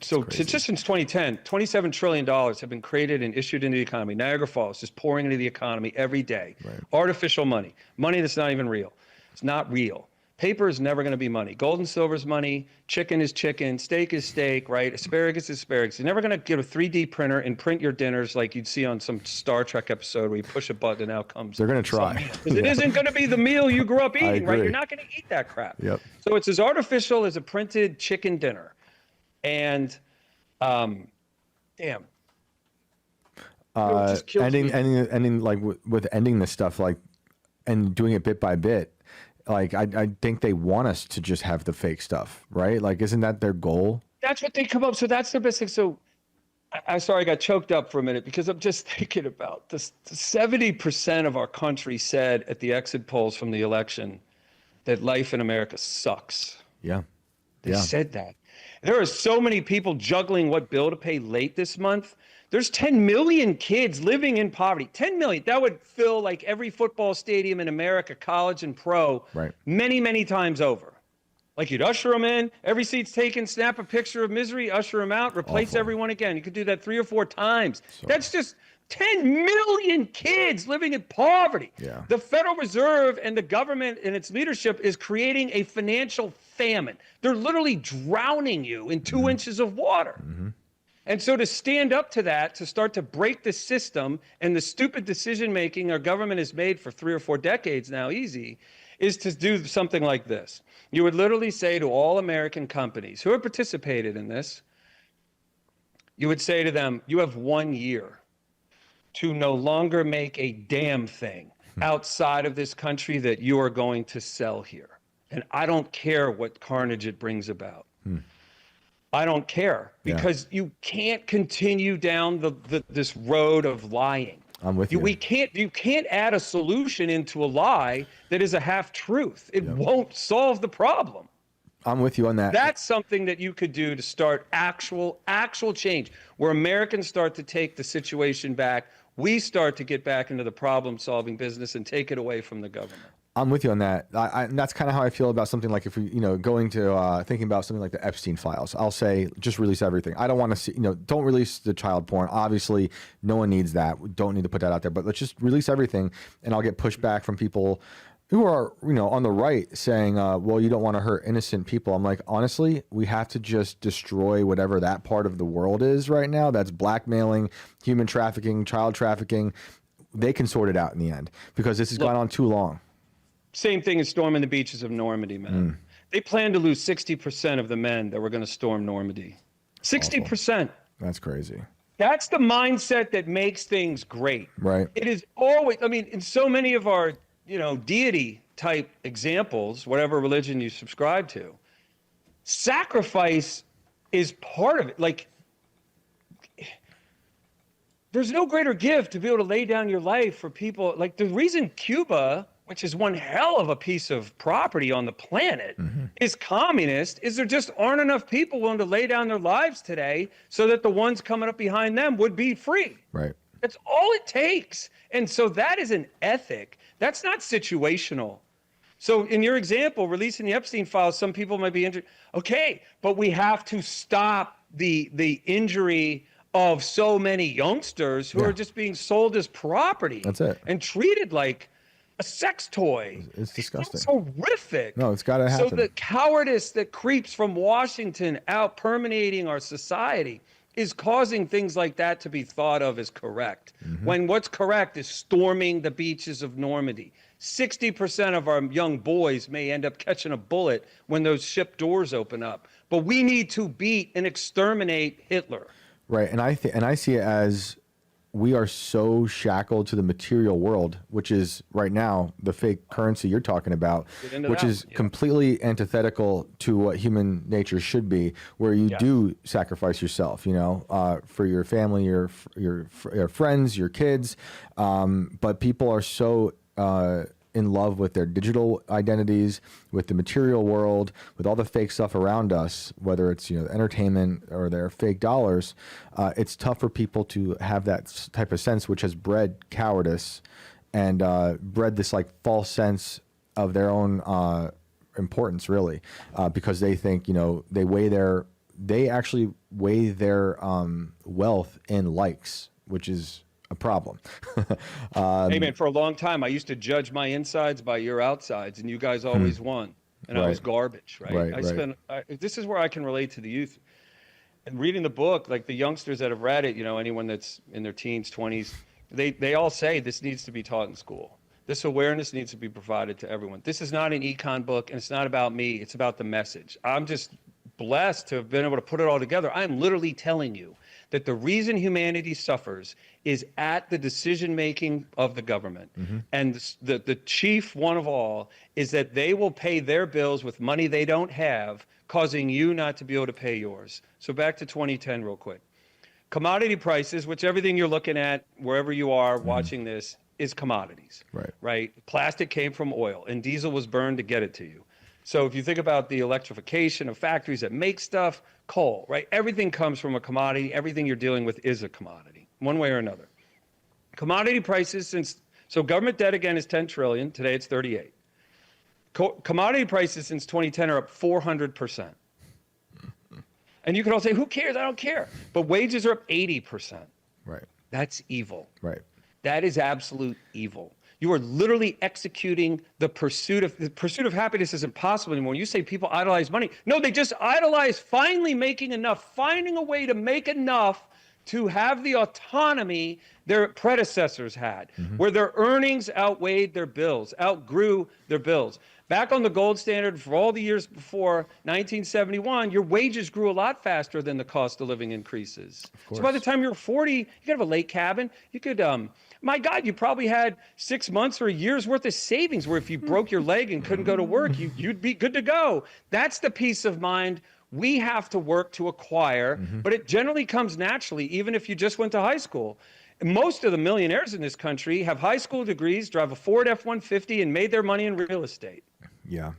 Speaker 2: so just since 2010, $27 trillion have been created and issued into the economy. Niagara Falls just pouring into the economy every day. Right. Artificial money, money that's not even real. It's not real. Paper is never going to be money. Gold and silver is money. Chicken is chicken. Steak is steak, right? Asparagus is asparagus. You're never going to get a 3D printer and print your dinners like you'd see on some Star Trek episode where you push a button and out comes.
Speaker 1: They're going to try.
Speaker 2: It isn't going to be the meal you grew up eating, right? You're not going to eat that crap.
Speaker 1: Yep.
Speaker 2: So it's as artificial as a printed chicken dinner. And, damn.
Speaker 1: Ending like with ending this stuff, like, and doing it bit by bit. Like, I think they want us to just have the fake stuff, right? Like, isn't that their goal?
Speaker 2: That's what they come up. So that's their best thing. So I'm sorry, I got choked up for a minute because I'm just thinking about this. 70% of our country said at the exit polls from the election that life in America sucks.
Speaker 1: Yeah.
Speaker 2: They said that. There are so many people juggling what bill to pay late this month There's 10 million kids living in poverty. 10 million. That would fill like every football stadium in America, college and pro,
Speaker 1: Right.
Speaker 2: many, many times over. Like you'd usher them in, every seat's taken, snap a picture of misery, usher them out, replace
Speaker 1: Awful.
Speaker 2: everyone again. You could do that 3 or 4 times.
Speaker 1: So-
Speaker 2: That's just 10 million kids living in poverty.
Speaker 1: Yeah.
Speaker 2: The Federal Reserve and the government and its leadership is creating a financial famine. They're literally drowning you in 2 inches of water. And so to stand up to that, to start to break the system and the stupid decision making our government has made for 3 or 4 decades now, easy, is to do something like this. You would literally say to all American companies who have participated in this, you would say to them, you have 1 year to no longer make a damn thing outside of this country that you are going to sell here. And I don't care what carnage it brings about. I don't care, because you can't continue down this road of lying.
Speaker 1: I'm with you.
Speaker 2: You can't add a solution into a lie that is a half truth. It won't solve the problem.
Speaker 1: I'm with you on that.
Speaker 2: That's something that you could do to start actual change, where Americans start to take the situation back. We start to get back into the problem-solving business and take it away from the government.
Speaker 1: I'm with you on that. And that's kind of how I feel about something like if we, going to thinking about something like the Epstein files. I'll say just release everything. I don't want to see, don't release the child porn. Obviously, no one needs that. We don't need to put that out there. But let's just release everything, and I'll get pushback from people who are, on the right saying, well, you don't want to hurt innocent people. I'm like, honestly, we have to just destroy whatever that part of the world is right now. That's blackmailing, human trafficking, child trafficking. They can sort it out in the end, because this has gone on too long.
Speaker 2: Same thing as storming the beaches of Normandy, man. They planned to lose 60% of the men that were going to storm Normandy. 60%.
Speaker 1: That's crazy.
Speaker 2: That's the mindset that makes things great.
Speaker 1: Right.
Speaker 2: It is always, in so many of our, deity type examples, whatever religion you subscribe to, sacrifice is part of it. Like, there's no greater gift to be able to lay down your life for people. Like, the reason Cuba, which is one hell of a piece of property on the planet, is communist, is there just aren't enough people willing to lay down their lives today so that the ones coming up behind them would be free.
Speaker 1: Right.
Speaker 2: That's all it takes. And so that is an ethic. That's not situational. So in your example, releasing the Epstein files, some people might be injured. Okay, but we have to stop the injury of so many youngsters who are just being sold as property.
Speaker 1: That's it.
Speaker 2: And treated like a sex toy.
Speaker 1: It's disgusting.
Speaker 2: It's horrific.
Speaker 1: No, it's got to happen.
Speaker 2: So the cowardice that creeps from Washington out permeating our society is causing things like that to be thought of as correct. When what's correct is storming the beaches of Normandy. 60% of our young boys may end up catching a bullet when those ship doors open up. But we need to beat and exterminate Hitler. Right.
Speaker 1: And I see it as we are so shackled to the material world, which is right now the fake currency you're talking about, which is completely antithetical to what human nature should be, where you do sacrifice yourself, for your family, your friends, your kids. But people are so in love with their digital identities, with the material world, with all the fake stuff around us, whether it's entertainment or their fake dollars. It's tough for people to have that type of sense, which has bred cowardice and bred this like false sense of their own importance, really, because they think they actually weigh their wealth in likes, which is a problem.
Speaker 2: Hey man, for a long time I used to judge my insides by your outsides, and you guys always won, and I was garbage, right? This is where I can relate to the youth. And reading the book, like the youngsters that have read it, anyone that's in their teens, 20s, they all say this needs to be taught in school. This awareness needs to be provided to everyone. This is not an econ book, and it's not about me. It's about the message. I'm just blessed to have been able to put it all together. I'm literally telling you that the reason humanity suffers is at the decision-making of the government. And the chief one of all is that they will pay their bills with money they don't have, causing you not to be able to pay yours. So back to 2010 real quick. Commodity prices, which everything you're looking at, wherever you are watching this, is commodities, right? Plastic came from oil, and diesel was burned to get it to you. So if you think about the electrification of factories that make stuff, coal, right? Everything comes from a commodity. Everything you're dealing with is a commodity. one way or another. Commodity prices so government debt again is 10 trillion. Today it's 38. Commodity prices since 2010 are up 400%. And you can all say, who cares? I don't care. But wages are up 80%.
Speaker 1: Right.
Speaker 2: That's evil.
Speaker 1: Right.
Speaker 2: That is absolute evil. You are literally executing the pursuit of happiness isn't possible anymore. When you say people idolize money, no, they just idolize finally making enough, finding a way to make enough to have the autonomy their predecessors had, where their earnings outweighed their bills, outgrew their bills. Back on the gold standard for all the years before 1971, your wages grew a lot faster than the cost of living increases. So by the time you're 40, you could have a lake cabin. You could, my God, you probably had 6 months or a year's worth of savings where if you broke your leg and couldn't go to work, you'd be good to go. That's the peace of mind we have to work to acquire, but it generally comes naturally, even if you just went to high school. Most of the millionaires in this country have high school degrees, drive a Ford F-150, and made their money in real estate.
Speaker 1: Yeah.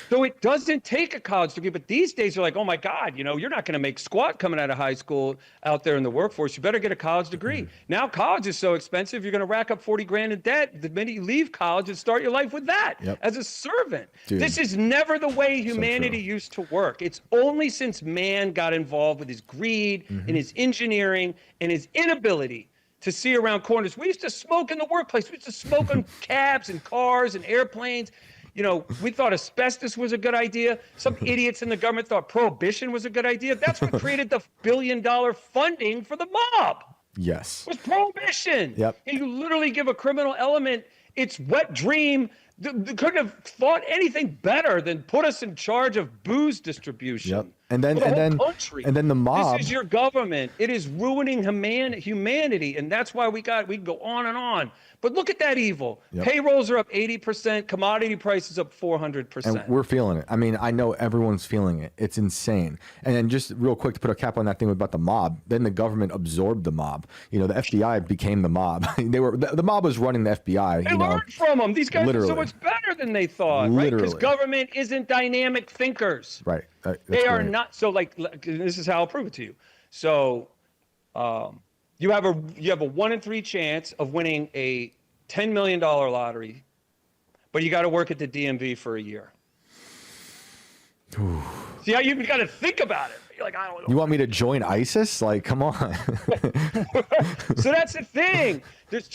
Speaker 2: So it doesn't take a college degree, but these days you're like, oh my God, you're not going to make squat coming out of high school out there in the workforce. You better get a college degree. Now college is so expensive, you're going to rack up 40 grand in debt the minute you leave college and start your life with that as a servant.
Speaker 1: Dude.
Speaker 2: This is never the way humanity used to work. It's only since man got involved with his greed and his engineering and his inability to see around corners. We used to smoke in the workplace. We used to smoke on cabs and cars and airplanes. We thought asbestos was a good idea. Some idiots in the government thought prohibition was a good idea. That's what created the billion-dollar funding for the mob.
Speaker 1: Yes.
Speaker 2: Was prohibition.
Speaker 1: Yep.
Speaker 2: And you literally give a criminal element its wet dream. They couldn't have thought anything better than put us in charge of booze distribution.
Speaker 1: Yep. And then
Speaker 2: country.
Speaker 1: And then the mob.
Speaker 2: This is your government. It is ruining humanity, and that's why we can go on and on. But look at that evil.
Speaker 1: Yep.
Speaker 2: Payrolls are up 80%, commodity prices up 400%.
Speaker 1: And we're feeling it. I mean, I know everyone's feeling it. It's insane. And then just real quick to put a cap on that thing about the mob, then the government absorbed the mob. The FBI became the mob. The mob was running the FBI.
Speaker 2: They learned from them. These guys
Speaker 1: literally.
Speaker 2: are so much better than they thought, right? Because government isn't dynamic thinkers.
Speaker 1: Right.
Speaker 2: They are not. So this is how I'll prove it to you. So you have a 1 in 3 chance of winning a $10 million lottery, but you got to work at the DMV for a year. See how you've got to think about it. You're like, I don't know.
Speaker 1: You want me to join ISIS? Like, come on.
Speaker 2: So that's the thing. There's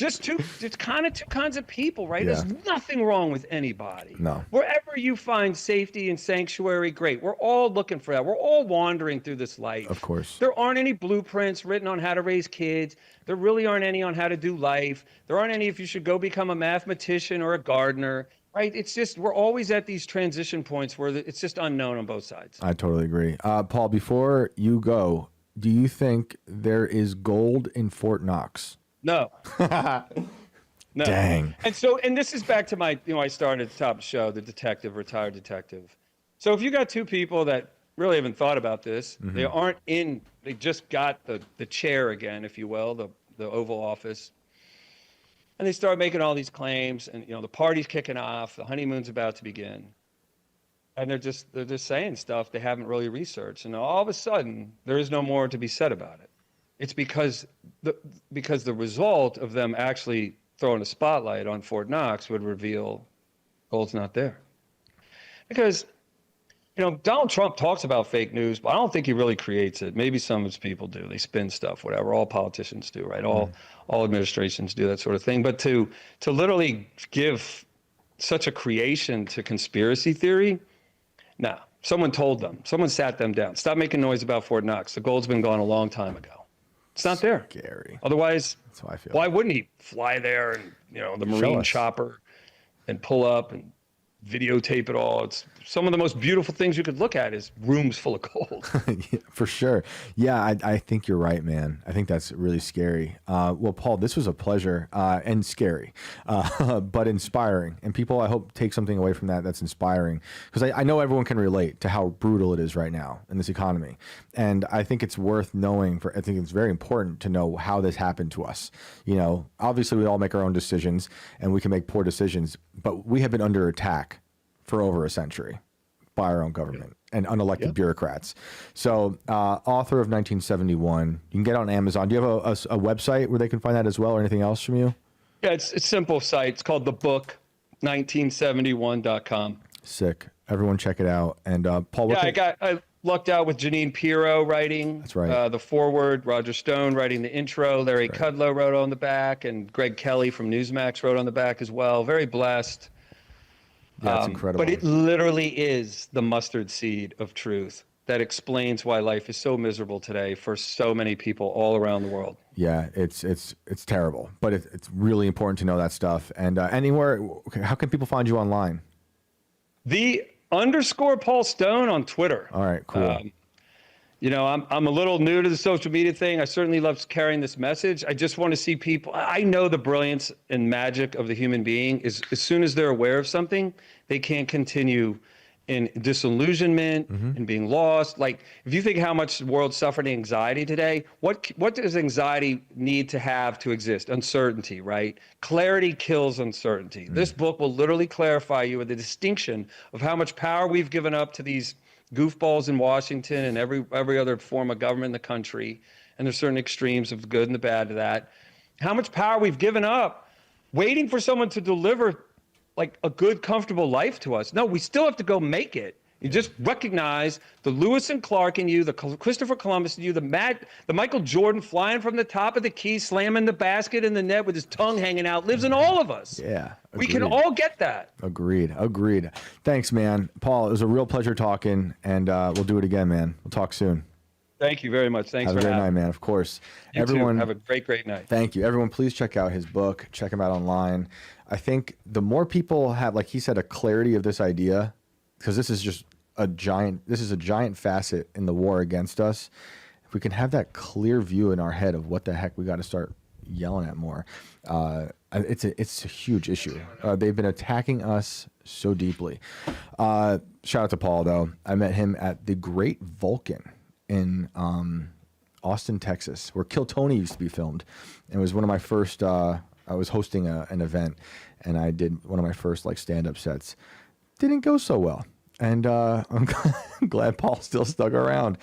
Speaker 2: kind of two kinds of people, right?
Speaker 1: Yeah.
Speaker 2: There's nothing wrong with anybody.
Speaker 1: No.
Speaker 2: Wherever you find safety and sanctuary, great. We're all looking for that. We're all wandering through this life.
Speaker 1: Of course.
Speaker 2: There aren't any blueprints written on how to raise kids. There really aren't any on how to do life. There aren't any if you should go become a mathematician or a gardener. Right. It's just we're always at these transition points where it's just unknown on both sides.
Speaker 1: I totally agree. Paul, before you go, do you think there is gold in Fort Knox?
Speaker 2: No. No.
Speaker 1: Dang.
Speaker 2: And this is back to my, I started at the top of the show, the detective, retired detective. So if you got two people that really haven't thought about this, they just got the chair again, if you will, the Oval Office. And they start making all these claims, and the party's kicking off, the honeymoon's about to begin, and they're just saying stuff they haven't really researched, and all of a sudden there is no more to be said about it. It's because the result of them actually throwing a spotlight on Fort Knox would reveal gold's not there. Because Donald Trump talks about fake news, but I don't think he really creates it. Maybe some of his people do. They spin stuff, whatever. All politicians do, right? All administrations do that sort of thing. But to literally give such a creation to conspiracy theory, no. Someone told them. Someone sat them down. Stop making noise about Fort Knox. The gold's been gone a long time ago. It's not there.
Speaker 1: Scary.
Speaker 2: Otherwise,
Speaker 1: that's how I feel.
Speaker 2: Why wouldn't he fly there and the Marine chopper and pull up and videotape it all? It's some of the most beautiful things you could look at is rooms full of gold.
Speaker 1: Yeah, for sure. Yeah, I think you're right, man. I think that's really scary. Well, Paul, this was a pleasure and scary, but inspiring. And people, I hope, take something away from that that's inspiring. Because I know everyone can relate to how brutal it is right now in this economy. And I think it's worth knowing, I think it's very important to know how this happened to us. Obviously we all make our own decisions and we can make poor decisions, but we have been under attack for over a century by our own government and unelected bureaucrats. So, author of 1971. You can get it on Amazon. Do you have a website where they can find that as well, or anything else from you?
Speaker 2: Yeah, it's a simple site. It's called thebook1971.com.
Speaker 1: Sick. Everyone check it out. And Paul,
Speaker 2: I lucked out with Janine Pirro writing.
Speaker 1: That's right.
Speaker 2: The foreword, Roger Stone writing the intro, Larry Kudlow wrote on the back, and Greg Kelly from Newsmax wrote on the back as well. Very blessed.
Speaker 1: Yeah, that's incredible.
Speaker 2: But it literally is the mustard seed of truth that explains why life is so miserable today for so many people all around the world.
Speaker 1: Yeah, it's terrible, but it's really important to know that stuff. And how can people find you online?
Speaker 2: _Paul Stone on Twitter.
Speaker 1: All right, cool.
Speaker 2: I'm a little new to the social media thing. I certainly love carrying this message. I just want to see people. I know the brilliance and magic of the human being is as soon as they're aware of something, they can't continue in disillusionment and being lost. Like, if you think how much the world suffered anxiety today, what does anxiety need to have to exist? Uncertainty, right? Clarity kills uncertainty. This book will literally clarify you with the distinction of how much power we've given up to these goofballs in Washington and every other form of government in the country. And there's certain extremes of the good and the bad to that. How much power we've given up waiting for someone to deliver like a good, comfortable life to us. No, we still have to go make it. You just recognize the Lewis and Clark in you, the Christopher Columbus in you, the Michael Jordan flying from the top of the key, slamming the basket in the net with his tongue hanging out, lives in all of us.
Speaker 1: Yeah. Agreed.
Speaker 2: We can all get that.
Speaker 1: Agreed. Thanks, man. Paul, it was a real pleasure talking, and we'll do it again, man. We'll talk soon.
Speaker 2: Thank you very much. Thanks
Speaker 1: for having me. Have a great night, man. Of course.
Speaker 2: Everyone, have a great night.
Speaker 1: Thank you. Everyone, please check out his book. Check him out online. I think the more people have, like he said, a clarity of this idea, because this is a giant facet in the war against us. If we can have that clear view in our head of what the heck we got to start yelling at more, it's a huge issue. They've been attacking us so deeply. Shout out to Paul, though. I met him at the Great Vulcan in Austin, Texas, where Kill Tony used to be filmed. And it was one of my first, I was hosting an event, and I did one of my first stand-up sets. Didn't go so well. And I'm glad Paul still stuck around.